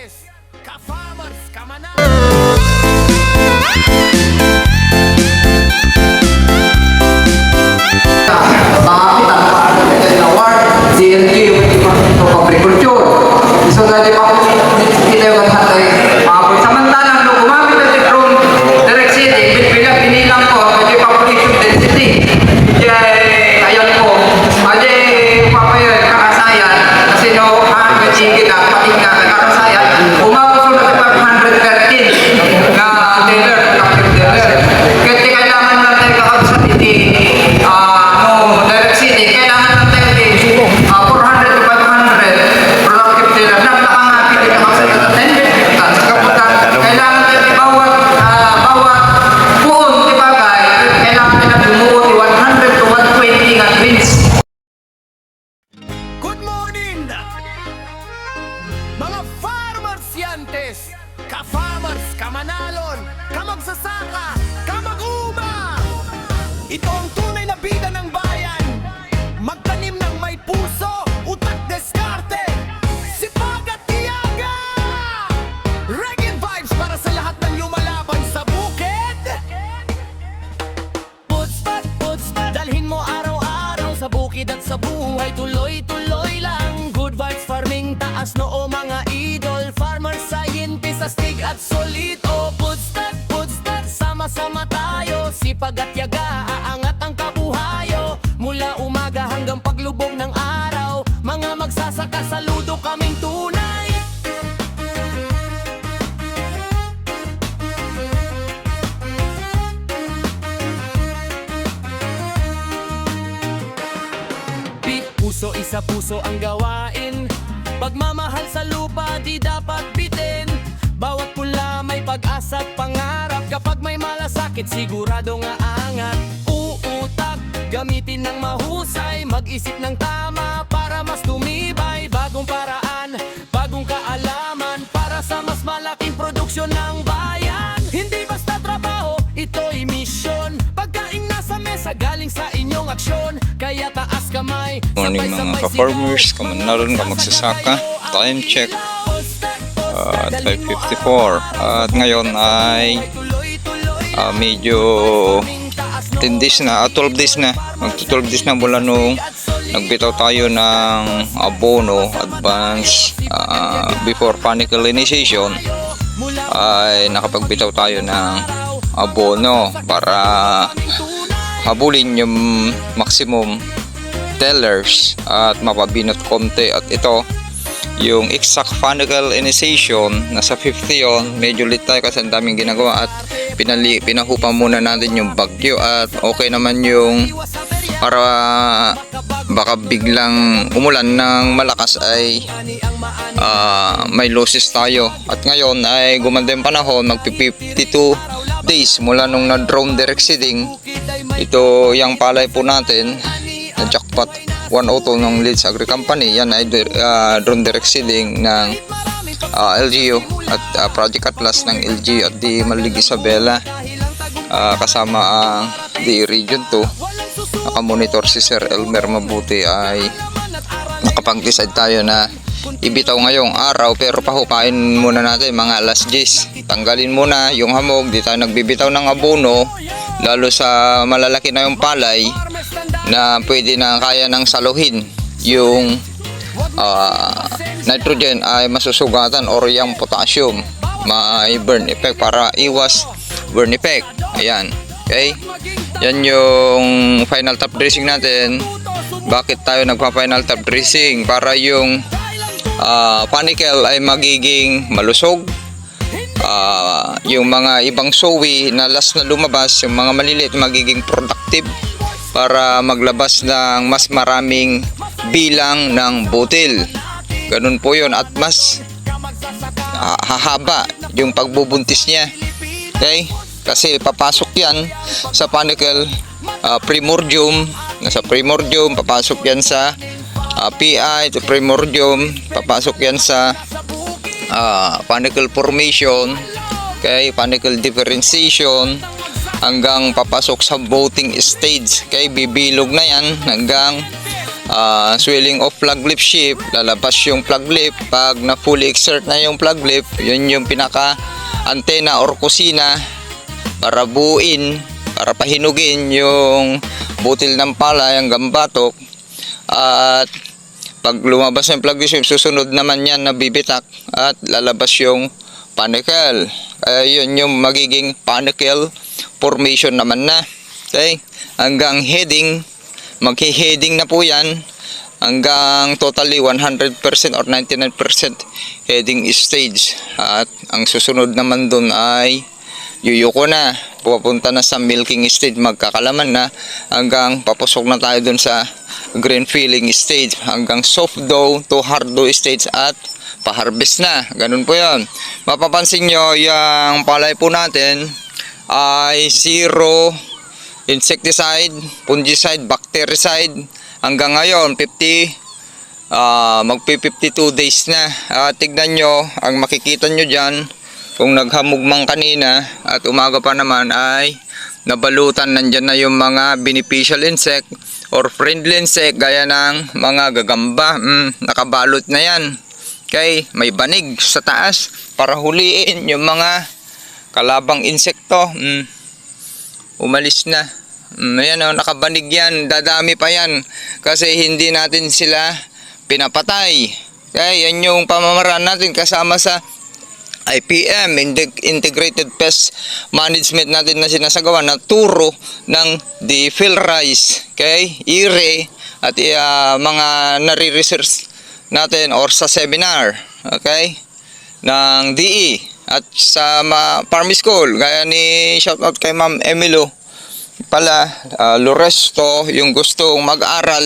Estudiantes, ka-farmers, kamana. CNG Department of Agriculture. So sa Department of Agriculture, samantalang nung gumamit na si drone direct city, binilang ko sa population density. Ayan po, papayan, karasayan, kasi no, sige na, pati nga, karasayan, umabot ko na 513 na dealer, captive dealer. Kasi kailangan natin kakabsat hindi, direct city, kailangan natin 400 to 500 productive dealer. Napakangapit ito kasi ito 10 hectares. Kailangan natin bawat buon, di ba guys? Kailangan natin bumuo 100 to 120 at least. Good morning, mga farmers yantes, ka-farmers, kamanalon, kamagsasaka, kamag-uma. Ito ang tunay na bida ng bayan. Magtanim ng may puso, utak, deskarte, sipag at tiyaga. Reggae vibes para sa lahat ng lumalaban sa bukid. Putspat, dalhin mo araw-araw sa bukid at sa buhay. Tuloy-tuloy lang. Good vibes farming, taas noo mga idol. Farmer scientist, astig at solid. O putspat, sama-sama tayo. Sipag at yaga, aangat ang kabuhayo. Mula umaga hanggang paglubog ng araw, mga magsasaka saludo kaming tunay. Puso, isa puso ang gawain. Pagmamahal sa lupa di dapat bitin. Bawat pula may pag-asa at pangarap. Kapag may malasakit sigurado nga angat. Uutak, gamitin ng mahusay. Mag-isip ng tama para mas tumibay. Bagong paraan, bagong kaalaman para sa mas malaking produksyon ng bayan. Hindi basta trabaho, ito'y misyon. Pagkain nasa mesa galing sa inyong aksyon. Kaya taas kamay. Morning mga ka-farmers, kamanalon, kamagsasaka. Time check 5:54. At ngayon ay medyo 10 days na, 12 days na. Mag-12 days na mula nung nagbitaw tayo ng abono advance before panicle initiation, ay nakapagbitaw tayo ng abono para habulin yung maximum tellers at mapabinot konti. At ito yung exact panicle initiation, nasa 50 yon. Medyo late tayo kasi ang daming ginagawa at pinahupa muna natin yung bagyo. At okay naman yung para baka biglang umulan ng malakas ay may losses tayo. At ngayon ay gumanda yung panahon, magpi-52 days mula nung na-drone direct seeding. Ito yung palay po natin na jackpot 102 ng Leeds Agri Company. Yan ay drone direct seeding ng LGU at Project Atlas ng LGU at di Malig Isabela, kasama ang di Region 2. Nakamonitor si Sir Elmer Mabuti, ay nakapag-decide tayo na ibitaw ngayong araw, pero pahupain muna natin mga alas 10. Tanggalin muna yung hamog, di tayo nagbibitaw ng abono, lalo sa malalaki na yung palay na pwede na kaya ng saluhin yung nitrogen ay masusugatan or yung potassium, may burn effect para iwas burn effect. Ayan, okay, yan yung final top dressing natin. Bakit tayo nagpa-final top dressing? Para yung panicle ay magiging malusog. Yung mga ibang sowi na last na lumabas, yung mga maliliit, magiging productive para maglabas ng mas maraming bilang ng butil. Ganun po yun, at mas hahaba yung pagbubuntis niya. Okay, kasi papasok yan sa panicle primordium. Nasa primordium, papasok yan sa PI to primordium, papasok yan sa panicle formation, okay, panicle differentiation, hanggang papasok sa voting stage. Okay, bibilog na yan hanggang swelling of plug lip sheath, lalabas yung plug lip. Pag na fully exert na yung plug lip, yun yung pinaka antena or kusina para buuin, para pahinugin yung butil ng palay hanggang batok. At pag lumabas yung plug lip sheath, susunod naman yan na bibitak at lalabas yung panicle. Kaya yun yung magiging panicle formation naman na. Okay, hanggang heading, maghi-heading na po yan hanggang totally 100% or 99% heading stage. At ang susunod naman dun ay yuyuko na, pupunta na sa milking stage, magkakalaman na, hanggang papusok na tayo dun sa grain filling stage, hanggang soft dough to hard dough stage at pa-harvest na. Ganun po yun. Mapapansin nyo, yung palay po natin ay zero insecticide, fungicide, bactericide. Hanggang ngayon, magpi-52 days na. Tignan nyo, ang makikita nyo dyan, kung naghamugmang kanina at umaga pa naman ay nabalutan, nandyan na yung mga beneficial insect or friendly insect gaya ng mga gagamba. Nakabalot na yan. Okay, may banig sa taas para huliin yung mga kalabang insekto. Umalis na. Ayan o, nakabanig yan. Dadami pa yan kasi hindi natin sila pinapatay. Okay, yan yung pamamaraan natin kasama sa IPM, Integrated Pest Management natin na sinasagawa na turo ng DFIL rice, okay, IRE at mga nare-research natin or sa seminar, okay, ng DE at sa farm school. Gaya ni shoutout kay Ma'am Emilo pala, Loresto, yung gustong mag-aral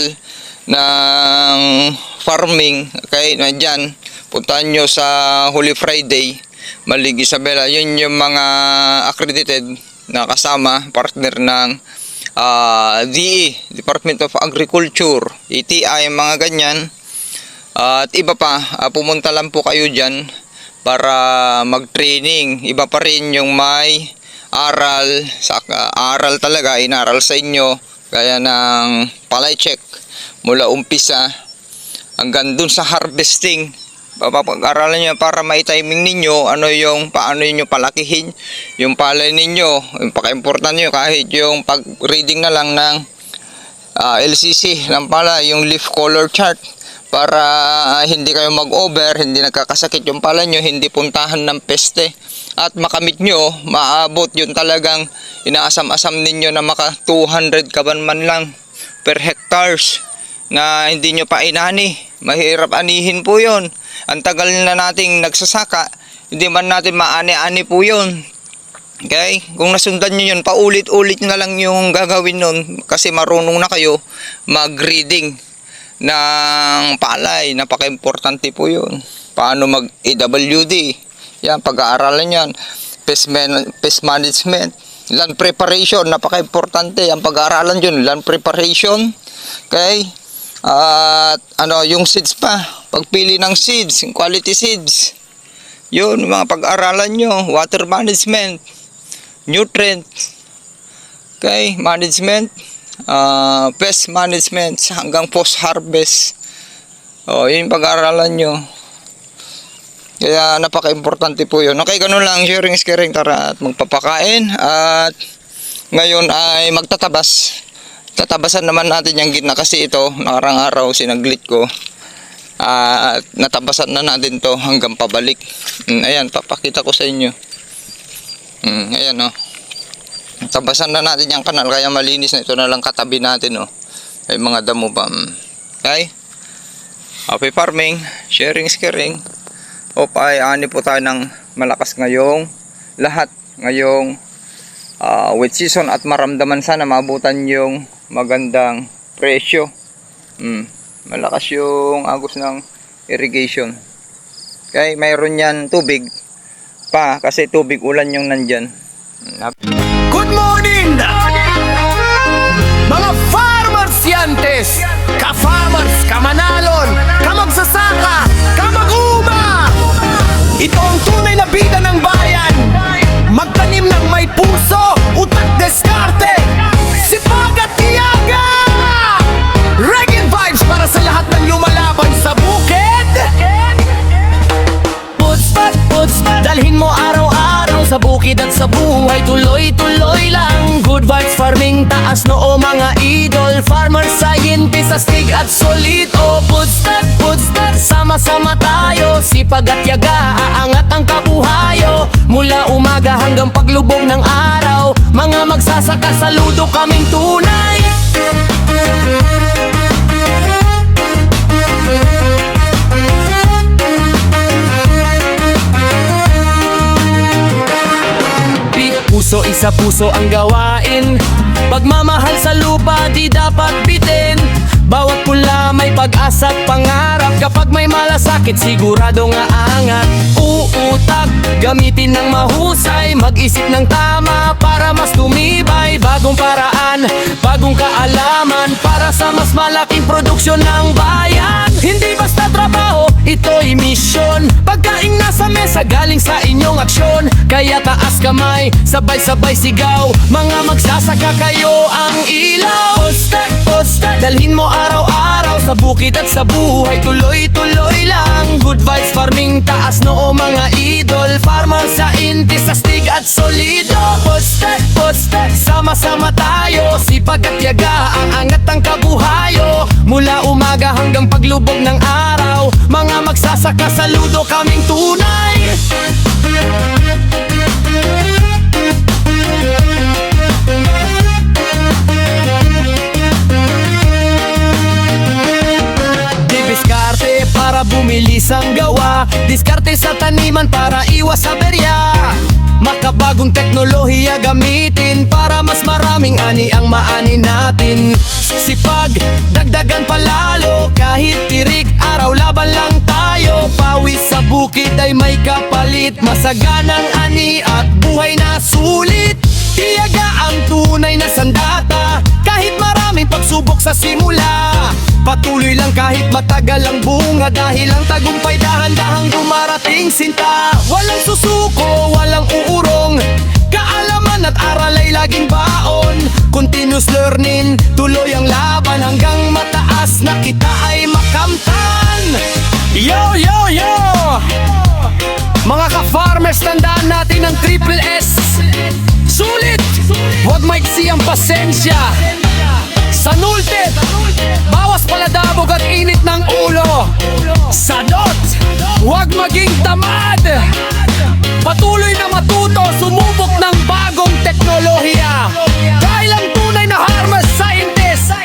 ng farming, okay, na dyan, puntahan nyo sa Holy Friday, Malig Isabela. Yun yung mga accredited na kasama, partner ng DE, Department of Agriculture, ETI, mga ganyan. At iba pa, pumunta lang po kayo dyan para mag-training. Iba pa rin yung may aral, aral talaga, inaral sa inyo, gaya ng palay check mula umpisa hanggang dun sa harvesting. Papag-aralan nyo para mai-timing ninyo paano nyo palakihin yung palay ninyo. Yung paka-important nyo kahit yung pag-reading na lang ng LCC ng palay, yung leaf color chart, para hindi kayo mag-over, hindi nagkakasakit yung palay nyo, hindi puntahan ng peste. At makamit nyo, maabot yun talagang inaasam-asam ninyo na maka 200 kaban man lang per hectares na hindi nyo pa inani. Mahirap anihin po yun. Ang tagal na nating nagsasaka, hindi man natin maani-ani po yun. Okay? Kung nasundan nyo yun, paulit-ulit na lang yung gagawin nun kasi marunong na kayo mag-reading ng palay. Napaka-importante po yun. Paano mag-EWD? Yan, pag-aaralan yan. Pest management. Land preparation, napaka-importante. Ang pag-aaralan yun, land preparation. Okay? At yung seeds pa. Pagpili ng seeds, quality seeds. Yun, mga pag-aaralan nyo. Water management. Nutrient. Okay? Management. Pest management hanggang post-harvest. Yun pag-aaralan nyo. Kaya napaka-importante po yun. Okay, ganun lang. Sharing is caring. Tara at magpapakain. At ngayon ay magtatabas. Tatabasan naman natin yung gitna kasi ito, nakarang araw sinaglit ko. At natabasan na natin to hanggang pabalik. Ayan, papakita ko sa inyo. Ayan o. Tabasan na natin yung kanal kaya malinis na. Ito na lang katabi natin o. Ay mga damo pa. Okay? Happy farming. Sharing is caring. Ay ani po tayo ng malakas ngayong lahat. Ngayong wet season at maramdaman sana maabutan yung magandang presyo. Malakas yung agos ng irrigation. Okay, mayroon yan tubig pa kasi tubig ulan yung nandyan. Good morning! Mga farmers yantes, ka-farmers, ka-manalon, ka-magsasaka, ka-mag-uma! Ito ang tunay na bida ng bayan. Magtanim ng may puso, utak, diskarte, sipag at tiyaga! Reggae vibes para taas noo mga idol, farmer, scientist, astig at solid. O pudstad, sama-sama tayo, sipag at yaga, aangat ang kabuhayo. Mula umaga hanggang paglubog ng araw, mga magsasaka saludo kaming tunay. Puso isa puso ang gawain, pagmamahal sa lupa di dapat bitin. Bawat pula may pag-asa at pangarap, kapag may malasakit sigurado nga angat. Uutag, gamitin ng mahusay, mag-isip ng tama para mas tumibay. Bagong paraan, bagong kaalaman, para sa mas malaking produksyon ng bayan. Hindi basta trabaho, ito'y misyon, pagkaing nasa mesa galing sa inyong aksyon. Kaya taas kamay, sabay-sabay sigaw, mga magsasaka kayo ang ilaw. Poste, dalhin mo araw-araw sa bukid at sa buhay, tuloy-tuloy lang. Good vibes farming, taas noo mga idol, farmer, scientist, astig at solido. Poste, sama-sama tayo, sipag at yaga, ang angat ang kabuhayo. Mula umaga hanggang paglubog ng araw, mga magsasaka saludo kaming tunay. Diskarte para bumilis ang gawa, diskarte sa taniman para iwas sa berya. Makabagong teknolohiya gamitin para mas maraming ani ang maani natin. Sipag, dagdagan palalo, kahit tirik, araw laban lang tayo. Pawis sa bukid ay may kapalit, masaganang ani at buhay na sulit. Tiyaga ang tunay na sandata, kahit maraming pagsubok sa simula. Patuloy lang kahit matagal ang bunga, dahil ang tagumpay dahan-dahang dumarating sinta. Walang susuko, walang uurong, kaalaman at aral ay laging baon. Continuous learning, tuloy ang laban hanggang mataas na kita ay makamtan. Yo, yo, yo! Mga ka-farmers, tandaan natin ang triple S. Sulit! Huwag maiksi ang pasensya. Sanultit, bawas paladabog at init ng ulo. Sadot, huwag maging tamad. Patuloy na matuto, sumubok ng bagong teknolohiya. Dahil ang tunay na farmer scientist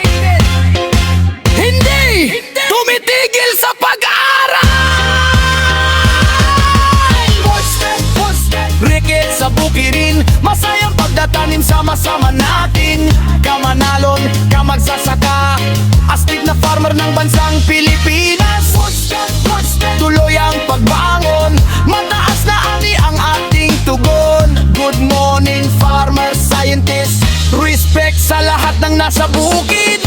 hindi tumitigil sa pag-aaral. Rikit sa bukirin, masayang pagdatanim, sama-sama natin. Kamanalon, kamagsasaka, astig na farmer ng bansang Pilipinas. Tuloy ang pagbangon, mataas na ani ang ating tugon. Good morning farmer scientist, respect sa lahat ng nasa bukid.